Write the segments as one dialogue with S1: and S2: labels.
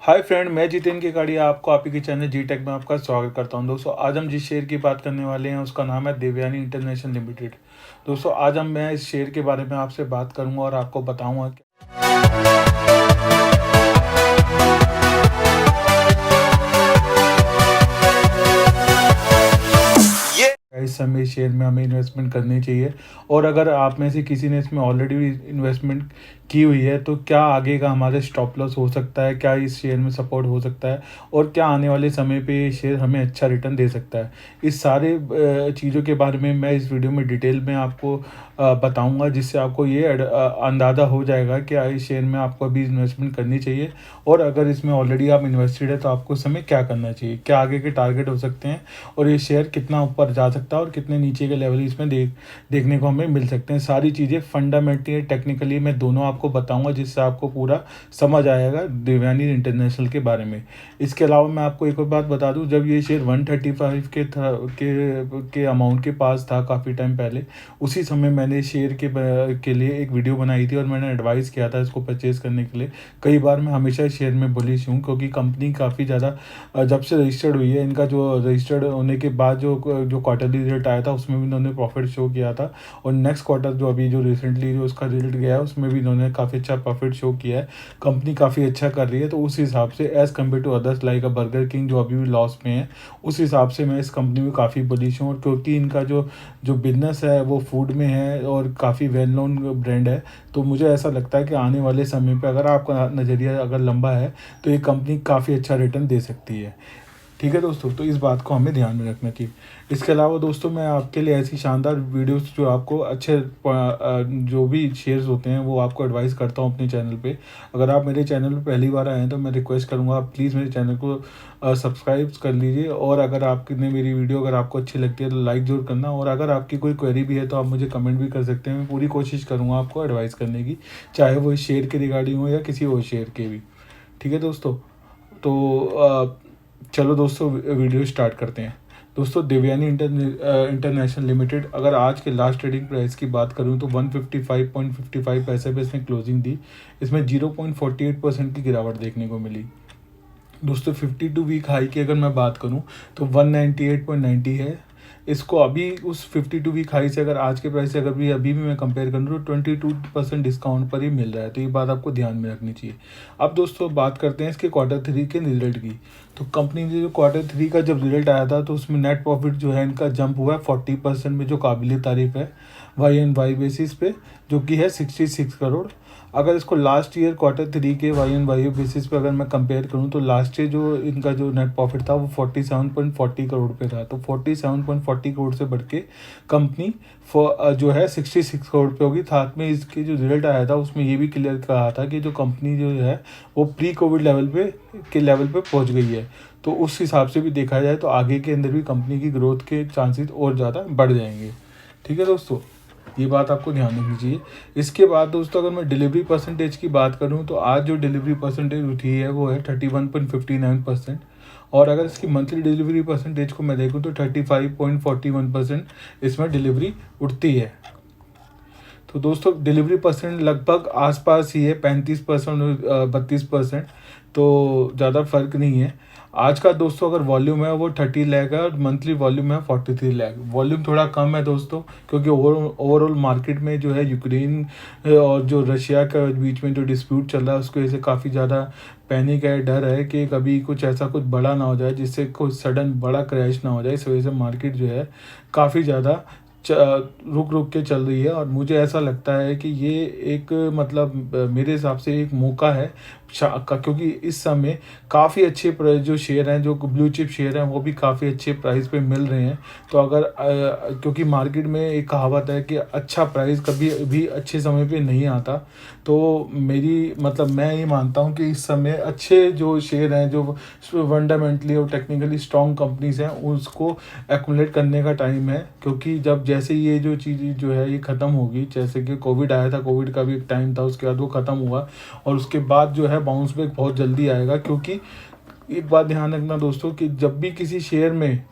S1: Hi friend, मैं जितेन केकाड़िया आपको आप ही के चैनल जी टेक में आपका स्वागत करता हूं। दोस्तों, आज हम जिस शेयर की बात करने वाले हैं उसका नाम है देवयानी इंटरनेशनल लिमिटेड। दोस्तों, आज मैं इस शेयर के बारे में आपसे बात करूंगा और आपको बताऊंगा कि इस समय शेयर में हमें इन्वेस्टमेंट करनी चाहिए, और अगर आप में से किसी ने इसमें ऑलरेडी इन्वेस्टमेंट की हुई है तो क्या आगे का हमारे स्टॉप लॉस हो सकता है, क्या इस शेयर में सपोर्ट हो सकता है, और क्या आने वाले समय पे ये शेयर हमें अच्छा रिटर्न दे सकता है। इस सारे चीज़ों के बारे में मैं इस वीडियो में डिटेल में आपको बताऊंगा, जिससे आपको ये अंदाज़ा हो जाएगा कि इस शेयर में आपको अभी इन्वेस्टमेंट करनी चाहिए, और अगर इसमें ऑलरेडी आप इन्वेस्टेड है तो आपको इस समय क्या करना चाहिए, क्या आगे के टारगेट हो सकते हैं, और ये शेयर कितना ऊपर जा सकता है और कितने नीचे के लेवल इसमें देखने को हमें मिल सकते हैं। सारी चीज़ें फंडामेंटली टेक्निकली मैं दोनों आपको बताऊंगा, जिससे आपको पूरा समझ आएगा देवयानी इंटरनेशनल के बारे में। इसके अलावा मैं आपको एक और बात बता दूं, जब ये शेयर 135 के अमाउंट के पास था काफ़ी टाइम पहले, उसी समय मैंने शेयर के लिए एक वीडियो बनाई थी और मैंने एडवाइस किया था इसको परचेज़ करने के लिए। कई बार मैं हमेशा इस शेयर में बुलिश हूँ, क्योंकि कंपनी काफ़ी ज़्यादा जब से रजिस्टर्ड हुई है, इनका जो रजिस्टर्ड होने के बाद जो क्वार्टरली रिजल्ट आया था उसमें भी इन्होंने प्रॉफिट शो किया था, और नेक्स्ट क्वार्टर जो अभी जो रिसेंटली जो उसका रिजल्ट गया है उसमें भी इन्होंने काफ़ी अच्छा प्रॉफिट शो किया है। कंपनी काफ़ी अच्छा कर रही है, तो उस हिसाब से as compare to others like burger king जो अभी भी लॉस में है, उस हिसाब से मैं इस कंपनी में काफ़ी बुलिश हूँ। और क्योंकि इनका जो जो बिजनेस है वो फूड में है और काफ़ी वेल नोन ब्रांड है, तो मुझे ऐसा लगता है कि आने वाले समय पे अगर आपका नज़रिया अगर लंबा है तो ये कंपनी काफ़ी अच्छा रिटर्न दे सकती है। ठीक है दोस्तों, तो इस बात को हमें ध्यान में रखना चाहिए। इसके अलावा दोस्तों, मैं आपके लिए ऐसी शानदार वीडियोस जो आपको अच्छे जो भी शेयर्स होते हैं वो आपको एडवाइस करता हूँ अपने चैनल पे। अगर आप मेरे चैनल पे पहली बार आए हैं तो मैं रिक्वेस्ट करूँगा आप प्लीज़ मेरे चैनल को सब्सक्राइब कर लीजिए, और अगर आपने मेरी वीडियो अगर आपको अच्छी लगती है तो लाइक ज़रूर करना, और अगर आपकी कोई क्वेरी भी है तो आप मुझे कमेंट भी कर सकते हैं। मैं पूरी कोशिश करूँगा आपको एडवाइस करने की, चाहे वो इस शेयर के रिगार्डिंग हो या किसी और शेयर के भी। ठीक है दोस्तों, तो चलो दोस्तों वीडियो स्टार्ट करते हैं। दोस्तों, देवयानी इंटरनेशनल लिमिटेड, अगर आज के लास्ट ट्रेडिंग प्राइस की बात करूं तो 155.55 पैसे पे इसने क्लोजिंग दी। इसमें 0.48% की गिरावट देखने को मिली। दोस्तों, 52 वीक हाई की अगर मैं बात करूं तो 198.90 है। इसको अभी उस 52 वीक हाई से अगर आज के प्राइस से अभी भी मैं कंपेयर करूँ तो 22% डिस्काउंट पर ही मिल रहा है, तो ये बात आपको ध्यान में रखनी चाहिए। अब दोस्तों बात करते हैं इसके Q3 के रिजल्ट की। तो कंपनी ने जो Q3 का जब रिजल्ट आया था तो उसमें नेट प्रॉफिट जो है इनका जंप हुआ है 40% में, जो काबिल तारीफ है वाई एन वाई बेसिस पे, जो कि है 66 करोड़। अगर इसको लास्ट ईयर Q3 के वाई एन वाई बेसिस पे अगर मैं कंपेयर करूं तो लास्ट ईयर जो इनका जो नेट प्रॉफिट था वो 47.40 करोड़ पे था, तो 47.40 करोड़ से बढ़ के कंपनी जो है 66 करोड़ पे होगी। साथ में इसके जो रिजल्ट आया था उसमें ये भी क्लियर कहा था कि जो कंपनी जो है वो प्री कोविड लेवल पे पहुंच गई है। तो उस हिसाब से भी देखा जाए तो आगे के अंदर भी कंपनी की ग्रोथ के चांसेस और ज़्यादा बढ़ जाएंगे। ठीक है दोस्तों, ये बात आपको ध्यान रखनी चाहिए। इसके बाद दोस्तों, अगर मैं डिलीवरी परसेंटेज की बात करूं तो आज जो डिलीवरी परसेंटेज उठी है वो है 31.59%, और अगर इसकी मंथली डिलीवरी परसेंटेज को मैं देखूं तो 35.41% इसमें डिलीवरी उठती है। तो दोस्तों, डिलीवरी परसेंट लगभग आसपास ही है, 35% और 32%, तो ज़्यादा फर्क नहीं है। आज का दोस्तों अगर वॉल्यूम है वो 30 लाख है और मंथली वॉल्यूम है 43 लाख। वॉल्यूम थोड़ा कम है दोस्तों, क्योंकि ओवरऑल मार्केट में जो है यूक्रेन और जो रशिया के बीच में जो डिस्प्यूट चल रहा है उसकी वजह से काफ़ी ज़्यादा पैनिक है, डर है कि कभी कुछ ऐसा कुछ बड़ा ना हो जाए जिससे कोई सडन बड़ा क्रैश ना हो जाए। इस वजह से मार्केट जो है काफ़ी ज़्यादा रुक रुक के चल रही है, और मुझे ऐसा लगता है कि ये एक मतलब मेरे हिसाब से एक मौका है क्योंकि इस समय काफ़ी अच्छे जो शेयर हैं, जो ब्लू चिप शेयर हैं, वो भी काफ़ी अच्छे प्राइस पे मिल रहे हैं। तो अगर क्योंकि मार्केट में एक कहावत है कि अच्छा प्राइस कभी भी अच्छे समय पे नहीं आता, तो मेरी मतलब मैं ये मानता हूँ कि इस समय अच्छे जो शेयर हैं, जो फंडामेंटली और टेक्निकली स्ट्रॉन्ग कंपनीज हैं, उसको एक्मुलेट करने का टाइम है। क्योंकि जब जैसे ये जो चीज़ जो है ये ख़त्म होगी, जैसे कि कोविड आया था, कोविड का भी एक टाइम था, उसके बाद वो ख़त्म हुआ और उसके बाद जो है बाउंस बैक बहुत जल्दी आएगा। क्योंकि एक बात ध्यान रखना दोस्तों कि जब भी किसी शेयर में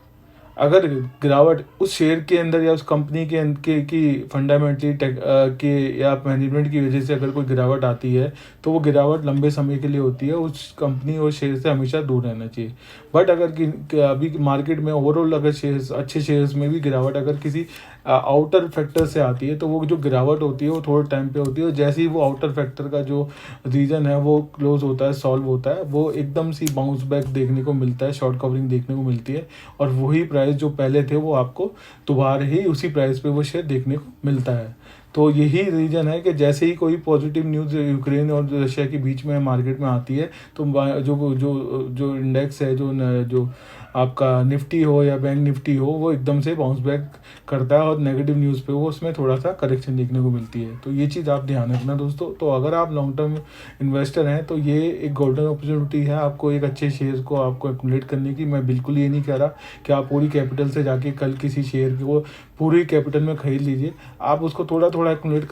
S1: अगर गिरावट उस शेयर के अंदर या उस कंपनी की फंडामेंटली के या मैनेजमेंट की वजह से अगर कोई गिरावट आती है, तो वो गिरावट लंबे समय के लिए होती है, उस कंपनी और शेयर से हमेशा दूर रहना चाहिए। बट अगर अभी मार्केट में ओवरऑल अगर शेयर्स, अच्छे शेयर्स में भी गिरावट अगर किसी आउटर फैक्टर से आती है, तो वो जो गिरावट होती है वो थोड़े टाइम पे होती है, और जैसे ही वो आउटर फैक्टर का जो रीज़न है वो क्लोज होता है, सॉल्व होता है, वो एकदम सी बाउंस बैक देखने को मिलता है, शॉर्ट कवरिंग देखने को मिलती है, और वही प्राइस जो पहले थे वो आपको दोबारा ही उसी प्राइस पे वो शेयर देखने को मिलता है। तो यही रीज़न है कि जैसे ही कोई पॉजिटिव न्यूज़ यूक्रेन और रशिया के बीच में मार्केट में आती है, तो जो जो जो इंडेक्स है, जो आपका निफ्टी हो या बैंक निफ्टी हो, वो एकदम से बाउंस बैक करता है, और नेगेटिव न्यूज़ पे वो उसमें थोड़ा सा करेक्शन देखने को मिलती है। तो ये चीज़ आप ध्यान रखना दोस्तों। तो अगर आप लॉन्ग टर्म इन्वेस्टर हैं, तो ये एक गोल्डन अपॉर्चुनिटी है आपको एक अच्छे शेयर को आपको एक्युमुलेट करने की। मैं बिल्कुल ये नहीं कह रहा कि आप पूरी कैपिटल से जाके कल किसी शेयर को पूरी कैपिटल में खरीद लीजिए। आप उसको थोड़ा थोड़ा एक्युमुलेट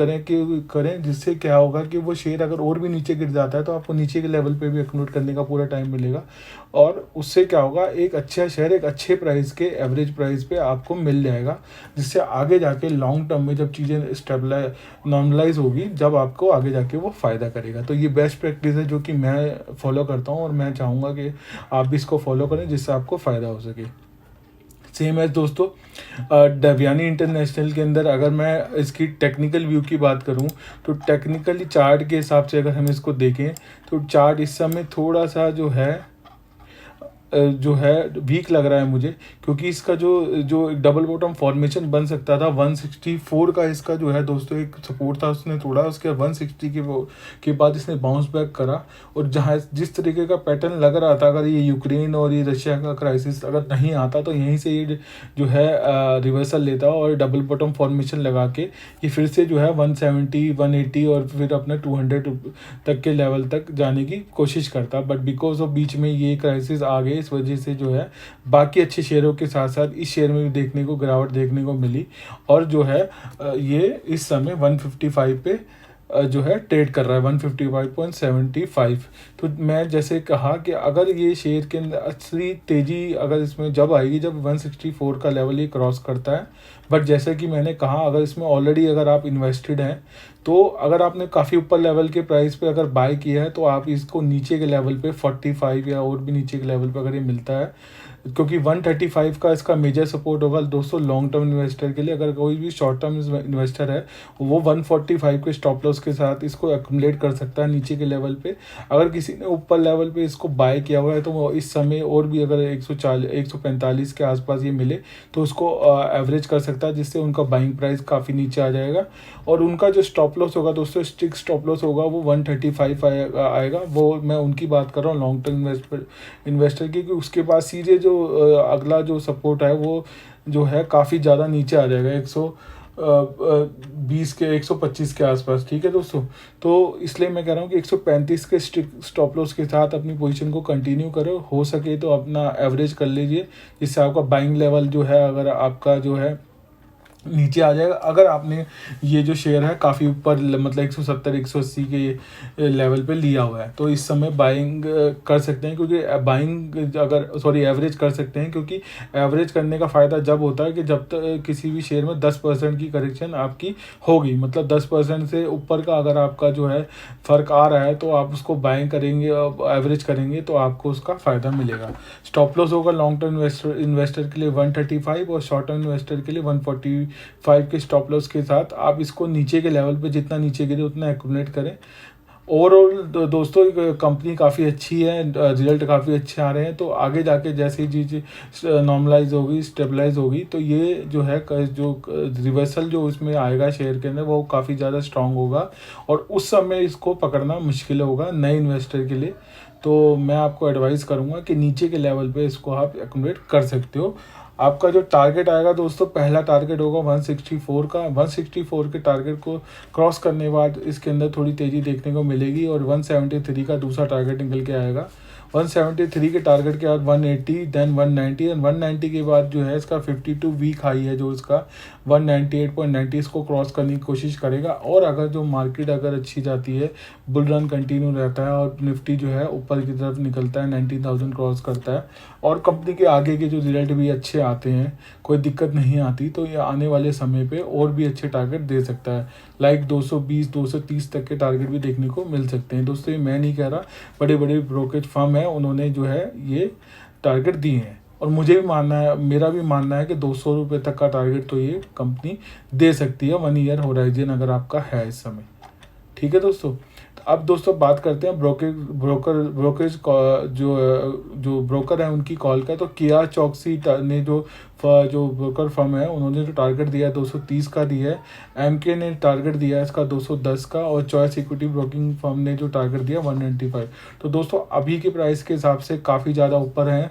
S1: करें, जिससे क्या होगा कि वो शेयर अगर और भी नीचे गिर जाता है, तो आपको नीचे के लेवल पे भी एक्युमुलेट करने का पूरा टाइम मिलेगा, और उससे क्या होगा, एक अच्छा शेयर एक अच्छे प्राइस के एवरेज प्राइस पे आपको मिल जाएगा, जिससे आगे जाके लॉन्ग टर्म में जब चीज़ें स्टेबलाइज नॉर्मलाइज होगी, जब आपको आगे जाके वो फ़ायदा करेगा। तो ये बेस्ट प्रैक्टिस है जो कि मैं फॉलो करता हूँ, और मैं चाहूँगा कि आप भी इसको फॉलो करें, जिससे आपको फ़ायदा हो सके। सेम एज दोस्तों, देवयानी इंटरनेशनल के अंदर अगर मैं इसकी टेक्निकल व्यू की बात करूं, तो टेक्निकली चार्ट के हिसाब से अगर हम इसको देखें, तो चार्ट इस समय थोड़ा सा जो है वीक लग रहा है मुझे, क्योंकि इसका जो डबल बॉटम फॉर्मेशन बन सकता था 164 का, इसका जो है दोस्तों एक सपोर्ट था, उसने तोड़ा, उसके 160 के बाद इसने बाउंस बैक करा। और जहाँ जिस तरीके का पैटर्न लग रहा था, अगर ये यूक्रेन और ये रशिया का क्राइसिस अगर नहीं आता, तो यहीं से ये जो है रिवर्सल लेता और डबल बॉटम फॉर्मेशन लगा के ये फिर से जो है 170 180 और फिर अपने 200 तक के लेवल तक जाने की कोशिश करता। बट बिकॉज ऑफ बीच में ये क्राइसिस आ गए, इस वजह से जो है बाकी अच्छे शेयरों के साथ साथ इस शेयर में भी गिरावट देखने को मिली, और जो है ये इस समय 155 पे जो है ट्रेड कर रहा है, 155.75। तो मैं जैसे कहा कि अगर ये शेयर के अंदर असली तेज़ी अगर इसमें जब आएगी, जब 164 का लेवल ये क्रॉस करता है। बट जैसे कि मैंने कहा, अगर इसमें ऑलरेडी अगर आप इन्वेस्टेड हैं, तो अगर आपने काफ़ी ऊपर लेवल के प्राइस पे अगर बाय किया है, तो आप इसको नीचे के लेवल पे 45 या और भी नीचे के लेवल पे अगर ये मिलता है, क्योंकि 135 का इसका मेजर सपोर्ट होगा दोस्तों लॉन्ग टर्म इन्वेस्टर के लिए। अगर कोई भी शॉर्ट टर्म इन्वेस्टर है, वो 145 के स्टॉप लॉस के साथ इसको एक्युमुलेट कर सकता है नीचे के लेवल पे। अगर किसी ने ऊपर लेवल पे इसको बाय किया हुआ है, तो वो इस समय और भी अगर 145 के आसपास ये मिले, तो उसको एवरेज कर सकता है, जिससे उनका बाइंग प्राइस काफ़ी नीचे आ जाएगा। और उनका जो स्टॉप लॉस होगा दोस्तों, स्ट्रिक्ट स्टॉप लॉस होगा, वो 135 आएगा। वो मैं उनकी बात कर रहा हूँ लॉन्ग टर्म इन्वेस्टर की, कि उसके पास सीधे जो अगला जो सपोर्ट है, वो जो है काफ़ी ज़्यादा नीचे आ जाएगा, 120 के 125 के आसपास। ठीक है दोस्तों, तो इसलिए मैं कह रहा हूँ कि 135 के स्टॉप लॉस के साथ अपनी पोजीशन को कंटिन्यू करो, हो सके तो अपना एवरेज कर लीजिए, जिससे आपका बाइंग लेवल जो है, अगर आपका जो है नीचे आ जाएगा। अगर आपने ये जो शेयर है काफ़ी ऊपर, मतलब 170 180 के लेवल पे लिया हुआ है, तो इस समय बाइंग कर सकते हैं, क्योंकि एवरेज कर सकते हैं, क्योंकि एवरेज करने का फ़ायदा जब होता है कि जब तक किसी भी शेयर में 10% की करेक्शन आपकी होगी, मतलब 10% से ऊपर का अगर आपका जो है फ़र्क आ रहा है, तो आप उसको बाइंग करेंगे, एवरेज करेंगे, तो आपको उसका फ़ायदा मिलेगा। स्टॉप लॉस होगा लॉन्ग टर्म इन्वेस्टर के लिए 135, और शॉर्ट टर्म इन्वेस्टर के लिए 145 के स्टॉप लॉस के साथ आप इसको नीचे के लेवल पे जितना नीचे गिरे उतना एक्युमुलेट करें। ओवरऑल दोस्तों कंपनी काफ़ी अच्छी है, रिजल्ट काफ़ी अच्छे आ रहे हैं, तो आगे जाके जैसे ही चीज़ नॉर्मलाइज होगी, स्टेबलाइज होगी, तो ये जो है जो रिवर्सल जो इसमें आएगा शेयर के अंदर, वो काफ़ी ज़्यादा स्ट्रांग होगा, और उस समय इसको पकड़ना मुश्किल होगा नए इन्वेस्टर के लिए। तो मैं आपको एडवाइस करूँगा कि नीचे के लेवल पे इसको आप एक्युमुलेट कर सकते हो। आपका जो टारगेट आएगा दोस्तों, पहला टारगेट होगा 164 का। 164 के टारगेट को क्रॉस करने के बाद इसके अंदर थोड़ी तेज़ी देखने को मिलेगी, और 173 का दूसरा टारगेट निकल के आएगा। 173 के टारगेट के बाद 180, देन 190 एंड 190 के बाद जो है इसका 52 वीक हाई है जो इसका 198.90, इसको क्रॉस करने की कोशिश करेगा। और अगर जो मार्केट अगर अच्छी जाती है, बुल रन कंटिन्यू रहता है और निफ्टी जो है ऊपर की तरफ निकलता है, 19,000 क्रॉस करता है और कंपनी के आगे के जो रिजल्ट भी अच्छे आते हैं, कोई दिक्कत नहीं आती, तो ये आने वाले समय पे और भी अच्छे टारगेट दे सकता है। लाइक 220 230 तक के टारगेट भी देखने को मिल सकते हैं। दोस्तों ये मैं नहीं कह रहा, बड़े बड़े ब्रोकरेज फर्म है उन्होंने जो है ये टारगेट दिए हैं और मुझे भी मानना है, मेरा भी मानना है कि 200 रुपये तक का टारगेट तो ये कंपनी दे सकती है 1 ईयर होराइजन अगर आपका है इस समय। ठीक है दोस्तों, तो अब दोस्तों बात करते हैं ब्रोकरेज जो ब्रोकर है उनकी कॉल का। तो किया चौकसी ने जो ब्रोकर फर्म है उन्होंने जो टारगेट दिया है 230 का दिया है। एमके ने टारगेट दिया है इसका 210 का और चॉइस इक्विटी ब्रोकिंग फर्म ने जो टारगेट दिया 195। तो दोस्तों अभी के प्राइस के हिसाब से काफ़ी ज़्यादा ऊपर हैं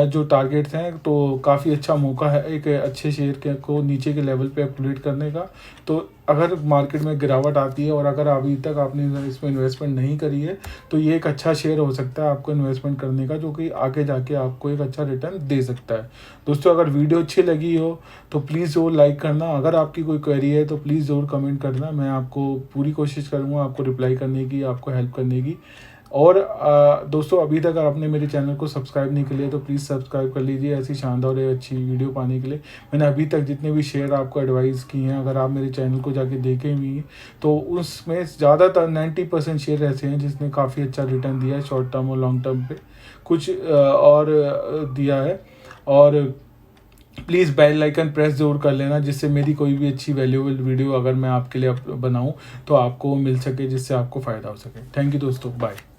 S1: जो टारगेट्स हैं, तो काफ़ी अच्छा मौका है एक अच्छे शेयर के को नीचे के लेवल पे अपग्रेड करने का। तो अगर मार्केट में गिरावट आती है और अगर अभी तक आपने इसमें इन्वेस्टमेंट नहीं करी है तो ये एक अच्छा शेयर हो सकता है आपको इन्वेस्टमेंट करने का, जो कि आगे जाके आपको एक अच्छा रिटर्न दे सकता है। दोस्तों अगर वीडियो अच्छी लगी हो तो प्लीज़ ज़रूर लाइक करना, अगर आपकी कोई क्वेरी है तो प्लीज़ ज़रूर कमेंट करना, मैं आपको पूरी कोशिश करूँगा आपको रिप्लाई करने की, आपको हेल्प करने की। और दोस्तों अभी तक आपने मेरे चैनल को सब्सक्राइब नहीं किया तो प्लीज़ सब्सक्राइब कर लीजिए ऐसी शानदार और अच्छी वीडियो पाने के लिए। मैंने अभी तक जितने भी शेयर आपको एडवाइस किए हैं, अगर आप मेरे चैनल को जाके देखें भी तो उसमें ज़्यादातर 90% शेयर ऐसे हैं जिसने काफ़ी अच्छा रिटर्न दिया है शॉर्ट टर्म और लॉन्ग टर्म पे, कुछ और दिया है। और प्लीज़ बेल आइकन प्रेस ज़रूर कर लेना जिससे मेरी कोई भी अच्छी वैल्यूएबल वीडियो अगर मैं आपके लिए बनाऊँ तो आपको मिल सके, जिससे आपको फ़ायदा हो सके। थैंक यू दोस्तों, बाय।